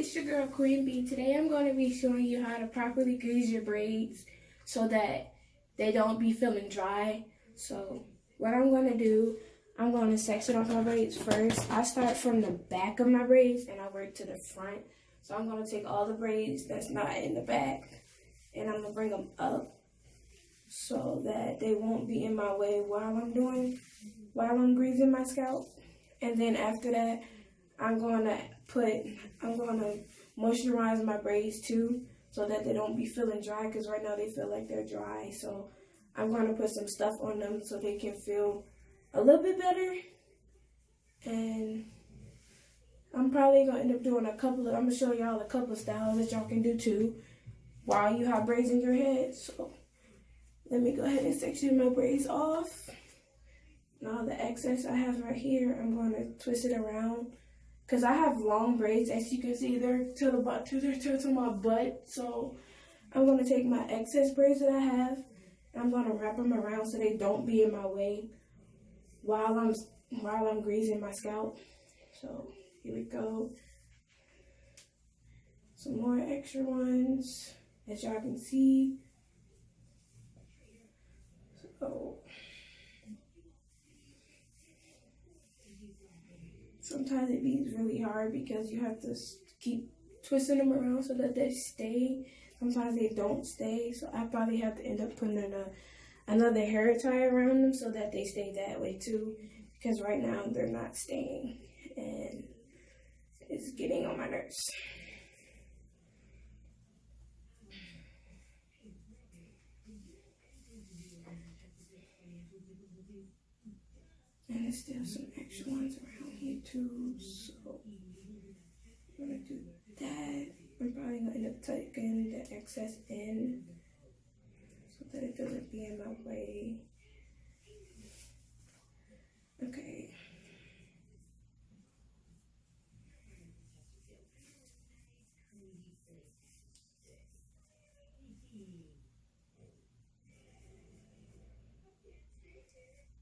it's your girl Queen B. Today I'm going to be showing you how to properly grease your braids so that they don't be feeling dry. So what I'm going to do, I'm going to section off my braids first. I start from the back of my braids and I work to the front. So I'm going to take all the braids that's not in the back and I'm going to bring them up so that they won't be in my way while I'm greasing my scalp. And then after that, I'm going to moisturize my braids too so that they don't be feeling dry, because right now they feel like they're dry. So I'm going to put some stuff on them so they can feel a little bit better. And I'm probably going to end up doing I'm going to show y'all a couple of styles that y'all can do too while you have braids in your head. So let me go ahead and section my braids off. Now the excess I have right here, I'm going to twist it around. Because I have long braids, as you can see, they're to my butt. So I'm going to take my excess braids that I have, and I'm going to wrap them around so they don't be in my way while I'm greasing my scalp. So here we go. Some more extra ones, as y'all can see. So sometimes it be really hard because you have to keep twisting them around so that they stay. Sometimes they don't stay, so I probably have to end up putting another hair tie around them so that they stay that way too, because right now they're not staying and it's getting on my nerves. And there's still some extra ones around here too, so I'm gonna do that. I'm probably gonna end up taking the excess in so that it doesn't be in my way. Okay.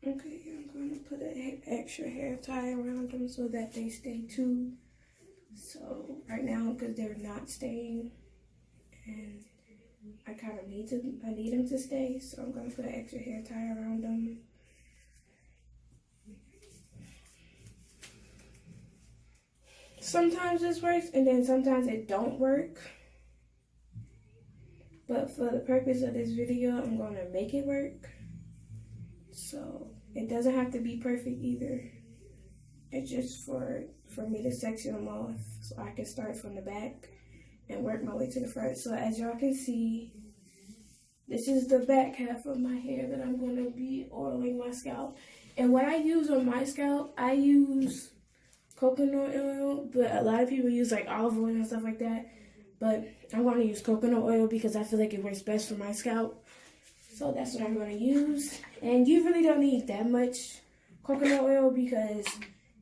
Okay, I'm going to put an extra hair tie around them so that they stay too. So right now, because they're not staying, and I kind of need them to stay, so I'm going to put an extra hair tie around them. Sometimes this works, and then sometimes it don't work. But for the purpose of this video, I'm going to make it work. So it doesn't have to be perfect either. It's just for me to section them off so I can start from the back and work my way to the front. So as y'all can see, this is the back half of my hair that I'm going to be oiling my scalp. And what I use on my scalp, I use coconut oil, but a lot of people use like olive oil and stuff like that. But I'm going to use coconut oil because I feel like it works best for my scalp. So that's what I'm going to use. And you really don't need that much coconut oil because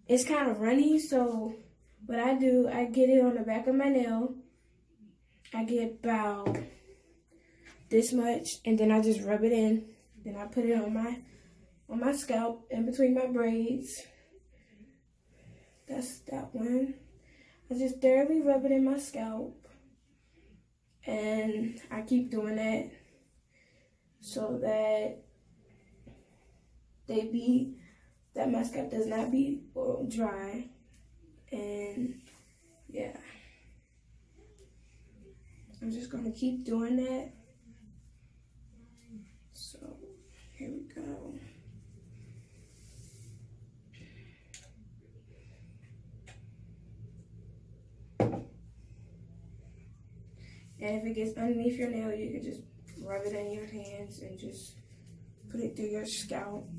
it's kind of runny. So what I do, I get it on the back of my nail. I get about this much, and then I just rub it in. Then I put it on my scalp in between my braids. That's that one. I just thoroughly rub it in my scalp. And I keep doing that so that my scalp does not be dry. And yeah, I'm just gonna keep doing that. So here we go. And if it gets underneath your nail, you can just rub it in your hands and just put it through your scalp.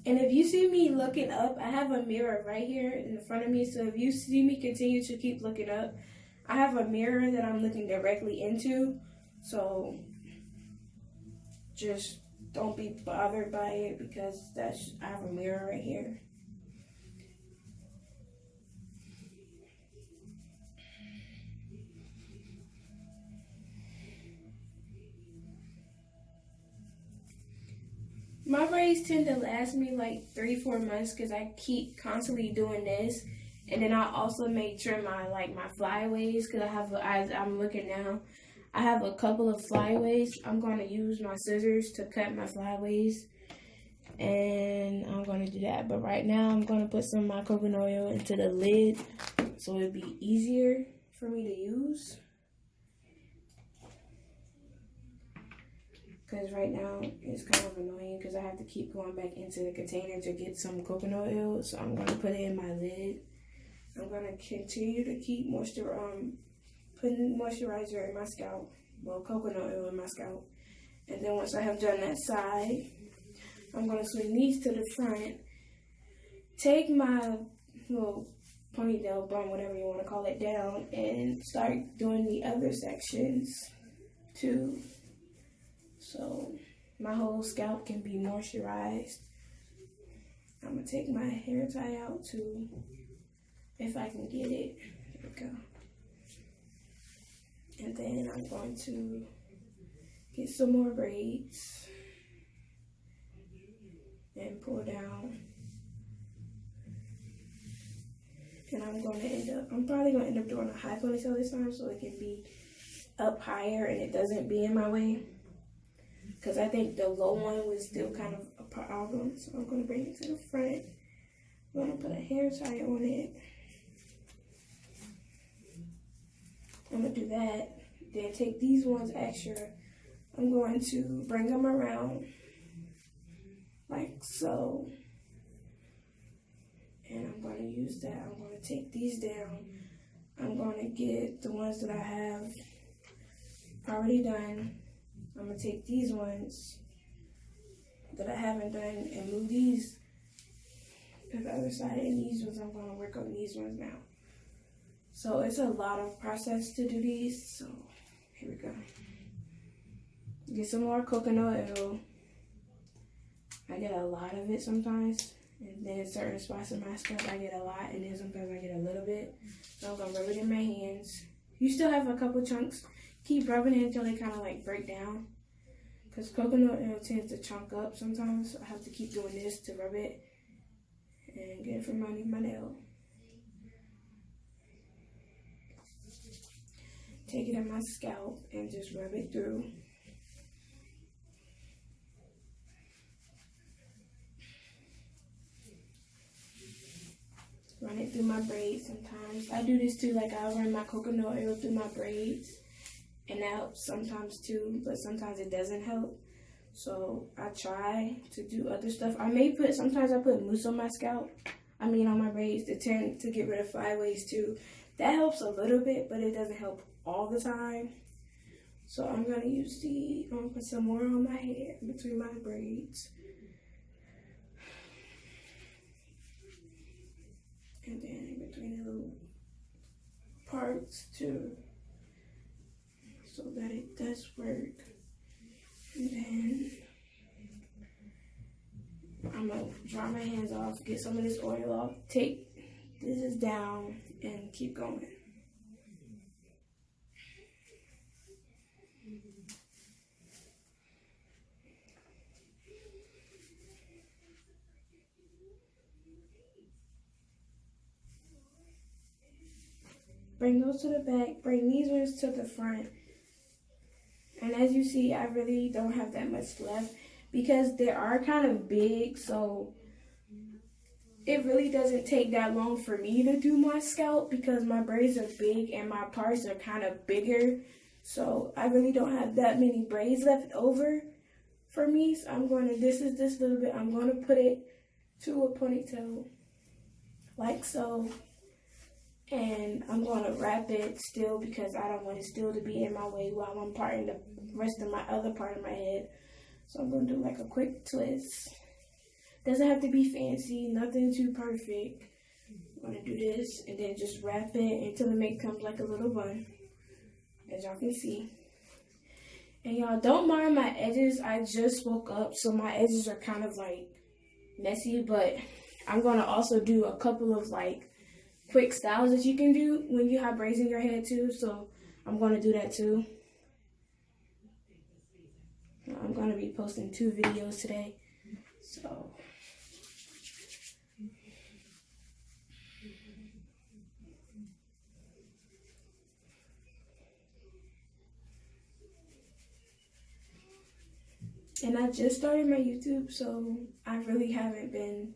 And if you see me looking up, I have a mirror right here in front of me. So if you see me continue to keep looking up, I have a mirror that I'm looking directly into. So just don't be bothered by it because I have a mirror right here. My braids tend to last me like 3-4 months because I keep constantly doing this. And then I also make sure my flyaways, because I'm looking now, I have a couple of flyaways. I'm going to use my scissors to cut my flyaways, and I'm going to do that. But right now I'm going to put some of my coconut oil into the lid so it'd be easier for me to use. Because right now it's kind of annoying because I have to keep going back into the container to get some coconut oil. So I'm going to put it in my lid. I'm going to continue to keep putting moisturizer in my scalp. Well, coconut oil in my scalp. And then once I have done that side, I'm going to swing these to the front. Take my little ponytail, bun, whatever you want to call it, down. And start doing the other sections too. So my whole scalp can be moisturized. I'm going to take my hair tie out too, if I can get it. There we go. And then I'm going to get some more braids and pull down. And I'm probably going to end up doing a high ponytail this time so it can be up higher and it doesn't be in my way. Because I think the low one was still kind of a problem. So I'm going to bring it to the front. I'm going to put a hair tie on it. I'm going to do that. Then take these ones extra. I'm going to bring them around like so. And I'm going to use that. I'm going to take these down. I'm going to get the ones that I have already done. I'm going to take these ones that I haven't done and move these to the other side. And these ones, I'm going to work on these ones now. So it's a lot of process to do these. So here we go. Get some more coconut oil. I get a lot of it sometimes. And then in certain spots in my scalp, I get a lot. And then sometimes I get a little bit. So I'm going to rub it in my hands. You still have a couple chunks. Keep rubbing it until they kind of like break down. Because coconut oil tends to chunk up sometimes. So I have to keep doing this to rub it. And get it from underneath my nail. Take it in my scalp and just rub it through. Run it through my braids sometimes. I do this too, like I'll run my coconut oil through my braids. And that helps sometimes too, but sometimes it doesn't help. So I try to do other stuff. Sometimes I put mousse on my scalp. On my braids to get rid of flyaways too. That helps a little bit, but it doesn't help all the time. So I'm going to put some more on my hair between my braids. And then in between the little parts too. So that it does work. And then I'm going to dry my hands off, get some of this oil off, take this down, and keep going. Bring those to the back, bring these ones to the front. And as you see, I really don't have that much left because they are kind of big, so it really doesn't take that long for me to do my scalp because my braids are big and my parts are kind of bigger. So I really don't have that many braids left over for me. So this little bit, I'm going to put it to a ponytail like so. And I'm going to wrap it still because I don't want it still to be in my way while I'm parting the rest of my other part of my head. So I'm going to do like a quick twist. Doesn't have to be fancy, nothing too perfect. I'm going to do this and then just wrap it until it becomes like a little bun, as y'all can see. And y'all don't mind my edges. I just woke up, so my edges are kind of like messy, but I'm going to also do a couple of like quick styles that you can do when you have braids in your head too, so I'm going to do that too. I'm going to be posting 2 videos today. So and I just started my YouTube, so I really haven't been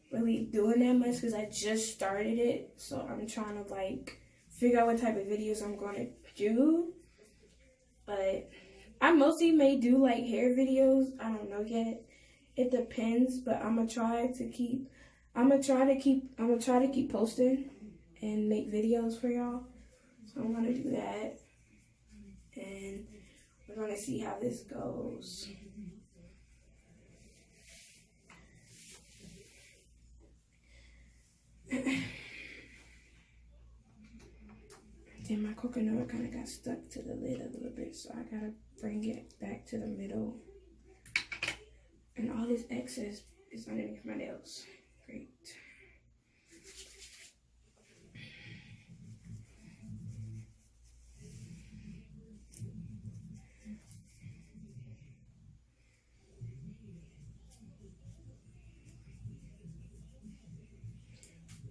really doing that much because I just started it. So I'm trying to like figure out what type of videos I'm going to do. But I mostly may do like hair videos. I don't know yet. It depends, but I'm gonna try to keep posting and make videos for y'all. So I'm gonna do that. And we're gonna see how this goes. Then my coconut kind of got stuck to the lid a little bit, so I gotta bring it back to the middle. And all this excess is underneath my nails. Great.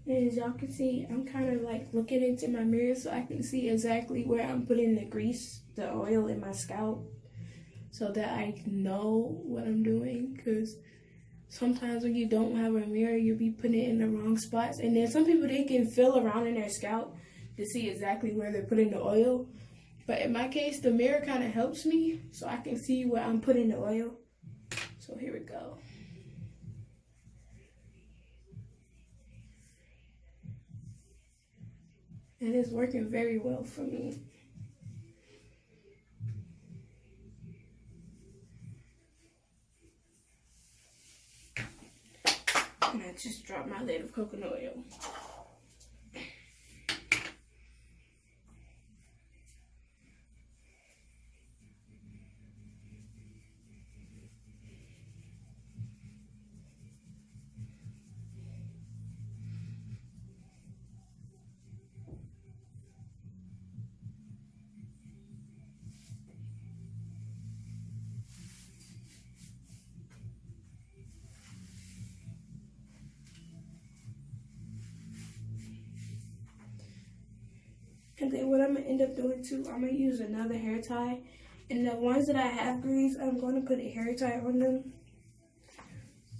And as y'all can see, I'm kind of like looking into my mirror so I can see exactly where I'm putting the grease, the oil in my scalp, so that I know what I'm doing. Because sometimes when you don't have a mirror, you'll be putting it in the wrong spots. And then some people, they can feel around in their scalp to see exactly where they're putting the oil. But in my case, the mirror kind of helps me so I can see where I'm putting the oil. So here we go. And it's working very well for me. And I just dropped my lid of coconut oil. And then what I'm going to end up doing too, I'm going to use another hair tie. And the ones that I have greased, I'm going to put a hair tie on them,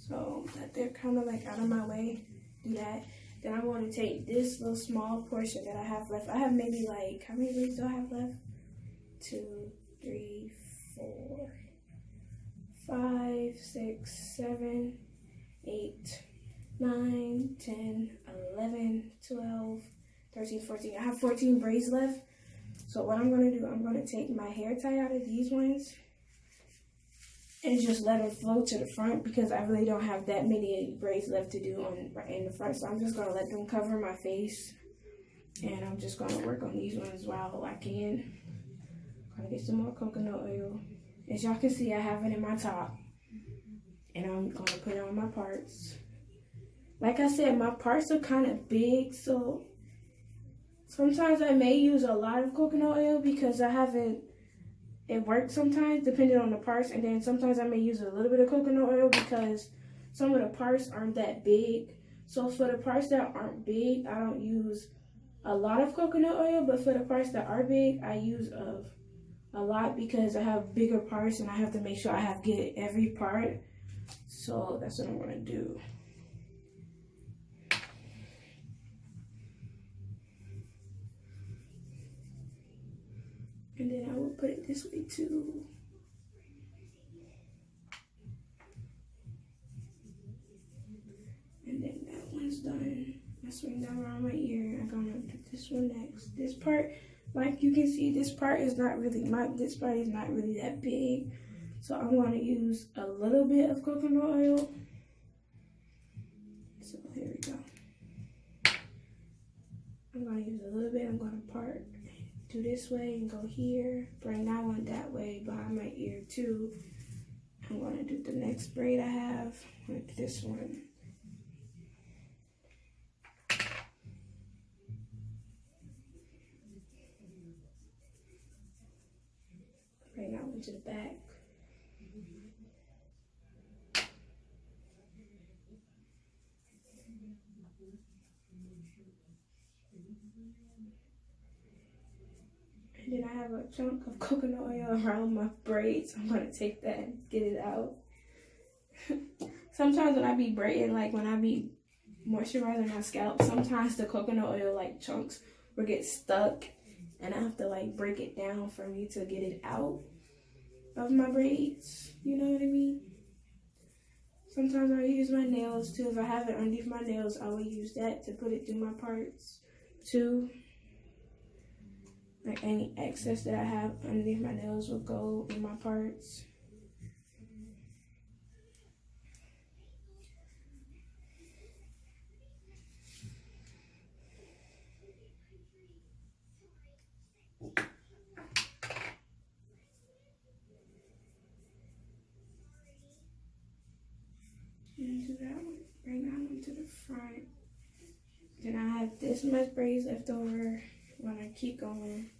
so that they're kind of like out of my way. Do that. Then I'm going to take this little small portion that I have left. I have maybe like, how many braids do I have left? 2, 3, 4, 5, 6, 7, 8, 9, 10, 11, 12, 13, 14. I have 14 braids left. So what I'm going to do, I'm going to take my hair tie out of these ones and just let them flow to the front, because I really don't have that many braids left to do in the front. So I'm just going to let them cover my face, and I'm just going to work on these ones while I can. I'm going to get some more coconut oil. As y'all can see, I have it in my top, and I'm going to put it on my parts. Like I said, my parts are kind of big, so sometimes I may use a lot of coconut oil because it works sometimes depending on the parts. And then sometimes I may use a little bit of coconut oil because some of the parts aren't that big. So for the parts that aren't big, I don't use a lot of coconut oil. But for the parts that are big, I use a lot because I have bigger parts and I have to make sure I get every part. So that's what I'm going to do. And then I will put it this way too. And then that one's done. I swing that around my ear. I'm gonna do this one next. This part, like you can see, this part is not really that big. So I'm gonna use a little bit of coconut oil. So here we go. I'm gonna use a little bit. I'm gonna part. Do this way and go here. Bring that one that way behind my ear too. I'm going to do the next braid I have with this one. Bring that one to the back. And then I have a chunk of coconut oil around my braids. I'm gonna take that and get it out. Sometimes when I be braiding, like when I be moisturizing my scalp, sometimes the coconut oil like chunks will get stuck and I have to like break it down for me to get it out of my braids. You know what I mean? Sometimes I use my nails too. If I have it underneath my nails, I will use that to put it through my parts too. Like any excess that I have underneath my nails will go in my parts. And do that one. Bring that one to the front. Then I have this much braids left over when I keep going.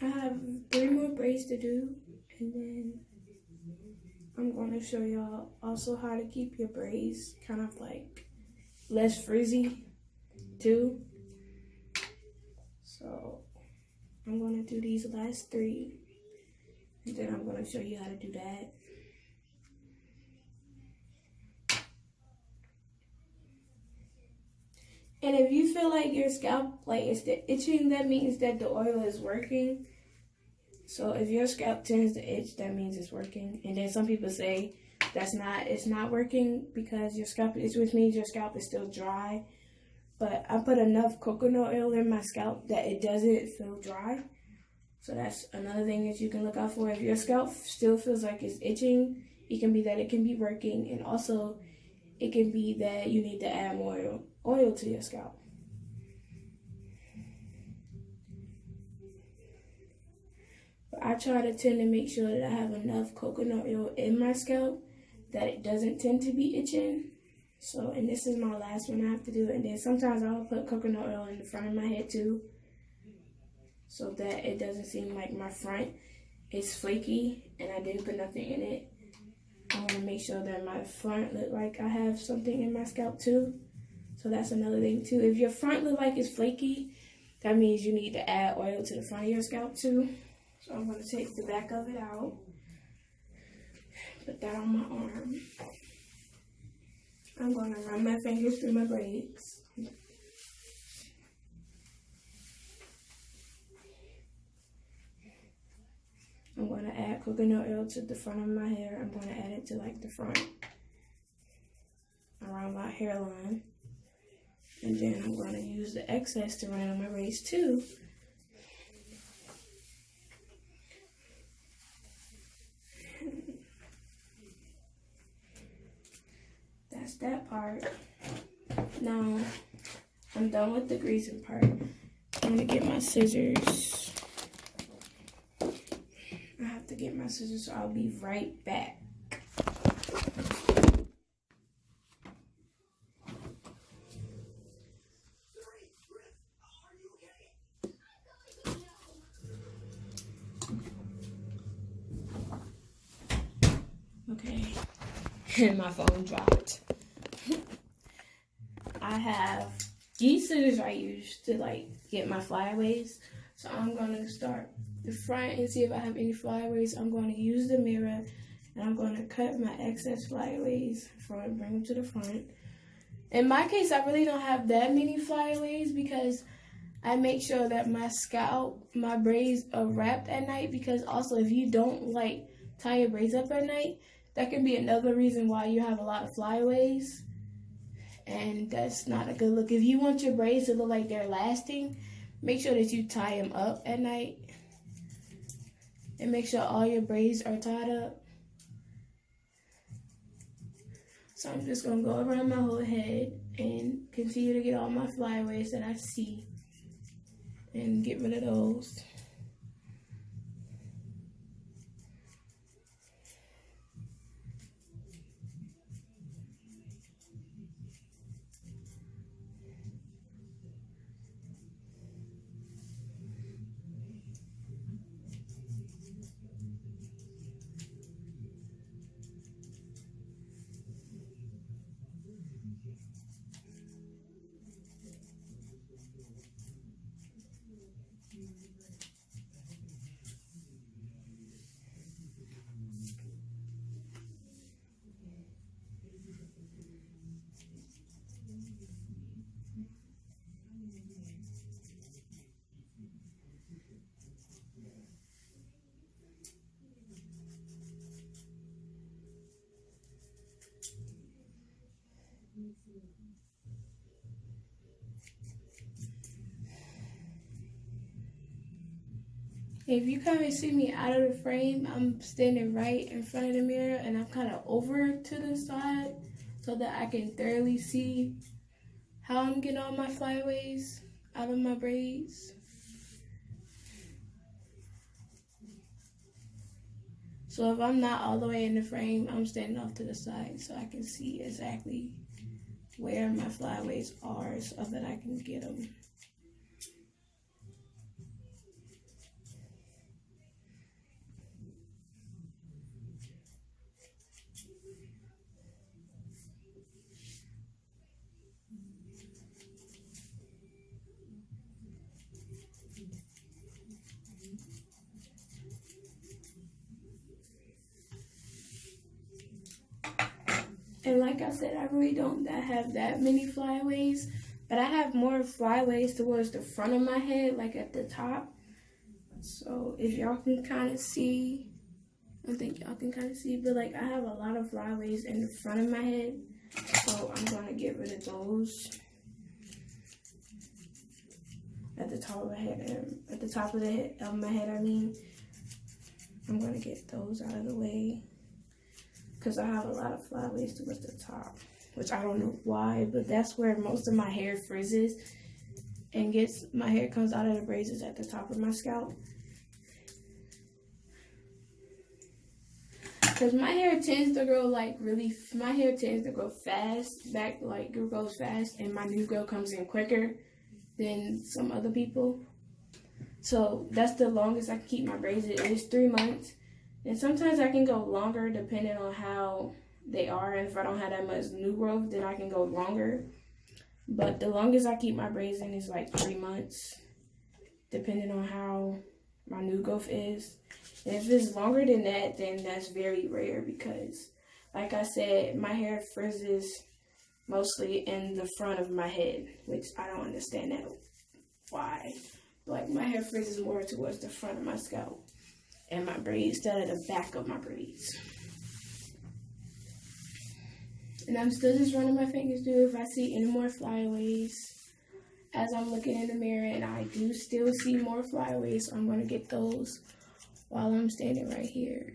I have 3 more braids to do, and then I'm going to show y'all also how to keep your braids kind of like less frizzy too. So I'm going to do these last 3, and then I'm going to show you how to do that. And if you feel like your scalp like it's itching, that means that the oil is working. So if your scalp tends to itch, that means it's working. And then some people say it's not working because your scalp is, which means your scalp is still dry. But I put enough coconut oil in my scalp that it doesn't feel dry. So that's another thing that you can look out for. If your scalp still feels like it's itching, it can be that it can be working, and also it can be that you need to add more oil to your scalp. But I try to tend to make sure that I have enough coconut oil in my scalp that it doesn't tend to be itching. So, and this is my last one I have to do. And then sometimes I'll put coconut oil in the front of my head too, so that it doesn't seem like my front is flaky and I didn't put nothing in it. I want to make sure that my front look like I have something in my scalp too. So that's another thing too. If your front look like it's flaky, that means you need to add oil to the front of your scalp too. So I'm going to take the back of it out, put that on my arm. I'm going to run my fingers through my braids. I'm going to add coconut oil to the front of my hair. I'm going to add it to like the front, around my hairline. And then I'm going to use the excess to run it on my braids too. That's that part. Now, I'm done with the greasing part. I'm going to get my scissors. I have to get my scissors, so I'll be right back. Okay, and my phone dropped. I have these scissors I use to like get my flyaways. So I'm gonna start the front and see if I have any flyaways. I'm going to use the mirror and I'm going to cut my excess flyaways bring them to the front. In my case, I really don't have that many flyaways because I make sure that my scalp, my braids are wrapped at night, because also if you don't like tie your braids up at night, that can be another reason why you have a lot of flyaways, and that's not a good look. If you want your braids to look like they're lasting, make sure that you tie them up at night, and make sure all your braids are tied up. So I'm just going to go around my whole head and continue to get all my flyaways that I see and get rid of those. If you kind of see me out of the frame, I'm standing right in front of the mirror and I'm kind of over to the side so that I can thoroughly see how I'm getting all my flyaways out of my braids. So if I'm not all the way in the frame, I'm standing off to the side so I can see exactly where my flyaways are so that I can get them. And like I said, I really don't have that many flyaways, but I have more flyaways towards the front of my head, like at the top. So if y'all can kind of see, I think y'all can kind of see, but like I have a lot of flyaways in the front of my head, so I'm going to get rid of those at the top of my head. At the top of the head, of my head, I mean, I'm going to get those out of the way, because I have a lot of flyaways towards the top, which I don't know why, but that's where most of my hair frizzes and my hair comes out of the braids is at the top of my scalp. Because my hair tends to grow my hair tends to grow fast, it grows fast, and my new growth comes in quicker than some other people. So that's the longest I can keep my braids. It is 3 months. And sometimes I can go longer depending on how they are. And if I don't have that much new growth, then I can go longer. But the longest I keep my braids in is like 3 months, depending on how my new growth is. And if it's longer than that, then that's very rare because, like I said, my hair frizzes mostly in the front of my head, which I don't understand that why. Like my hair frizzes more towards the front of my scalp and my braids instead of the back of my braids. And I'm still just running my fingers through if I see any more flyaways as I'm looking in the mirror, and I do still see more flyaways, so I'm going to get those while I'm standing right here.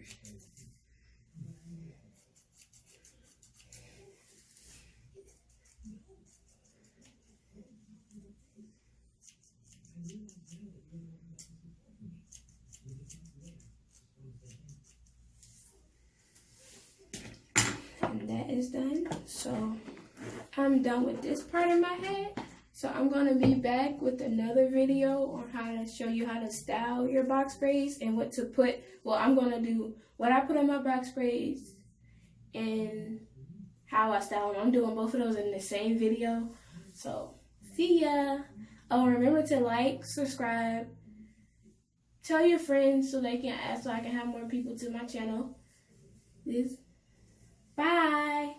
And that is done. So I'm done with this part of my head. So I'm going to be back with another video on how to show you how to style your box braids and what to put. Well, I'm going to do what I put on my box braids and how I style them. I'm doing both of those in the same video. So see ya. Oh, remember to like, subscribe, tell your friends so they can ask, so I can have more people to my channel. Bye.